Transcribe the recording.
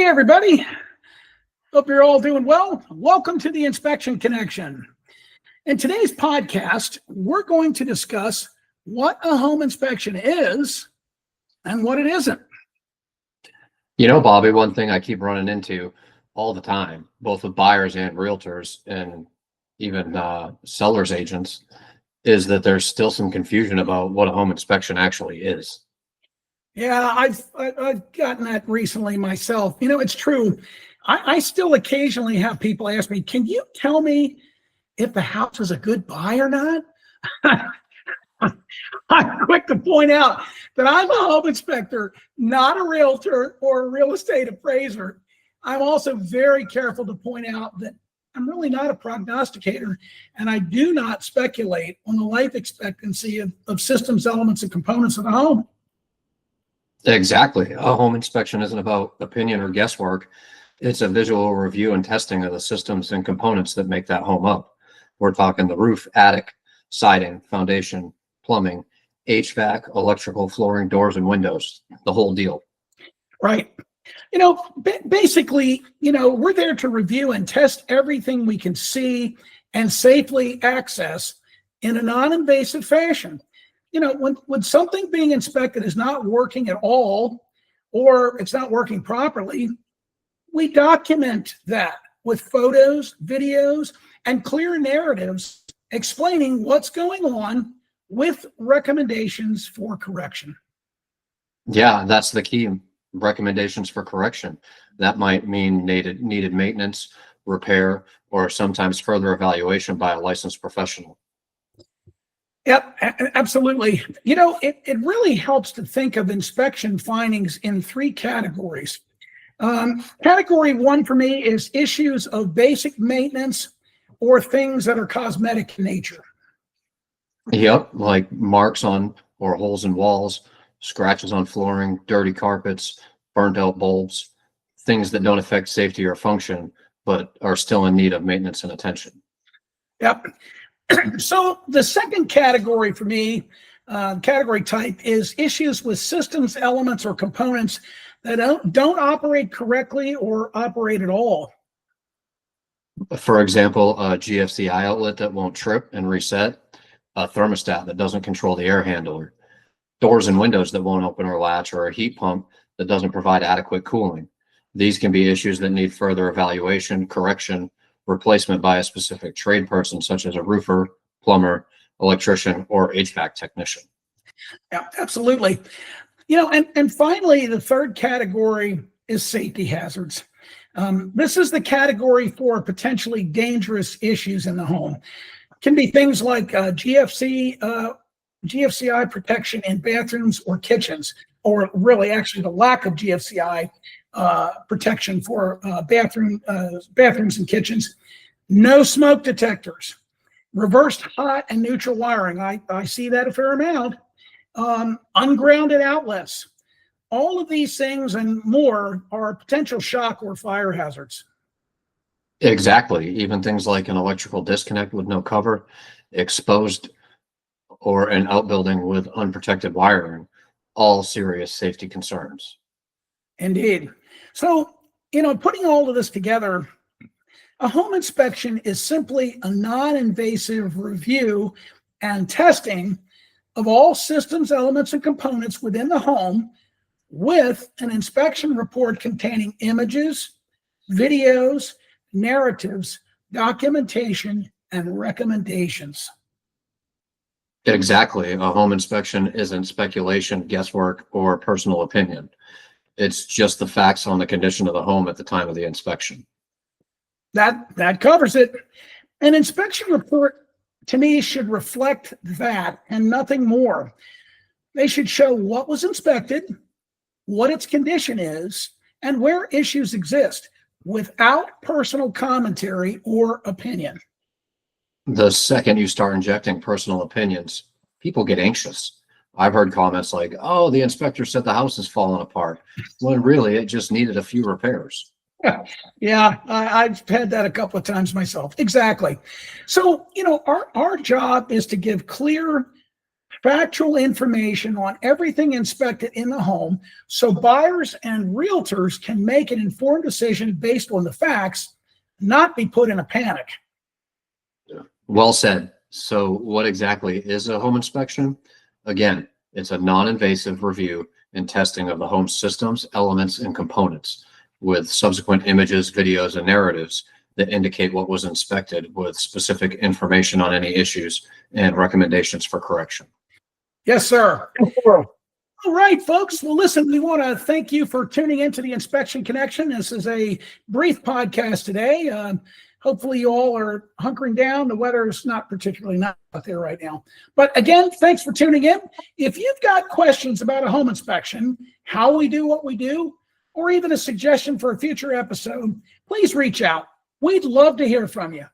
Hey, everybody. Hope you're all doing well. Welcome to the Inspection Connection. In today's podcast, we're going to discuss what a home inspection is and what it isn't. You know, Bobby, one thing I keep running into all the time, both with buyers and realtors and even sellers agents, is that there's still some confusion about what a home inspection actually is. Yeah, I've gotten that recently myself. You know, it's true. I still occasionally have people ask me, can you tell me if the house is a good buy or not? I'm quick to point out that I'm a home inspector, not a realtor or a real estate appraiser. I'm also very careful to point out that I'm really not a prognosticator, and I do not speculate on the life expectancy of systems, elements, and components of the home. Exactly. A home inspection isn't about opinion or guesswork. It's a visual review and testing of the systems and components that make that home up. We're talking the roof, attic, siding, foundation, plumbing, HVAC, electrical, flooring, doors, and windows, the whole deal. Right. You know, basically, we're there to review and test everything we can see and safely access in a non-invasive fashion. You know, when something being inspected is not working at all, or it's not working properly, we document that with photos, videos, and clear narratives explaining what's going on with recommendations for correction. Yeah, that's the key. Recommendations for correction. That might mean needed maintenance, repair, or sometimes further evaluation by a licensed professional. Yep, absolutely. You know, it really helps to think of inspection findings in three categories. Category one for me is issues of basic maintenance or things that are cosmetic in nature. Yep, like marks on or holes in walls, scratches on flooring, dirty carpets, burnt out bulbs, things that don't affect safety or function, but are still in need of maintenance and attention. Yep. So the second category for me, category type, is issues with systems, elements, or components that don't operate correctly or operate at all. For example, a GFCI outlet that won't trip and reset, a thermostat that doesn't control the air handler, doors and windows that won't open or latch, or a heat pump that doesn't provide adequate cooling. These can be issues that need further evaluation, correction, replacement by a specific trade person, such as a roofer, plumber, electrician, or HVAC technician. Yeah, absolutely. You know, and finally, the third category is safety hazards. This is the category for potentially dangerous issues in the home. It can be things like GFCI protection in bathrooms or kitchens, or really actually the lack of GFCI protection for bathrooms and kitchens. No smoke detectors, reversed hot and neutral wiring. I see that a fair amount. Ungrounded outlets. All of these things and more are potential shock or fire hazards. Exactly. Even things like an electrical disconnect with no cover, exposed, or an outbuilding with unprotected wiring, all serious safety concerns. Indeed. So, putting all of this together, a home inspection is simply a non-invasive review and testing of all systems, elements, and components within the home, with an inspection report containing images, videos, narratives, documentation, and recommendations. Exactly. A home inspection isn't speculation, guesswork, or personal opinion. It's just the facts on the condition of the home at the time of the inspection. That covers it. An inspection report, to me, should reflect that and nothing more. They should show what was inspected, what its condition is, and where issues exist, without personal commentary or opinion. The second you start injecting personal opinions, people get anxious. I've heard comments like, oh, the inspector said the house is falling apart, when really it just needed a few repairs. Yeah, I've had that a couple of times myself. Exactly. So, our job is to give clear, factual information on everything inspected in the home so buyers and realtors can make an informed decision based on the facts, not be put in a panic. Well said. So what exactly is a home inspection? Again, it's a non-invasive review and testing of the home systems, elements, and components with subsequent images, videos, and narratives that indicate what was inspected with specific information on any issues and recommendations for correction. Yes, sir. All right, folks. Well, listen, we want to thank you for tuning into the Inspection Connection. This is a brief podcast today. Hopefully you all are hunkering down. The weather is not particularly nice out there right now. But again, thanks for tuning in. If you've got questions about a home inspection, how we do what we do, or even a suggestion for a future episode, please reach out. We'd love to hear from you.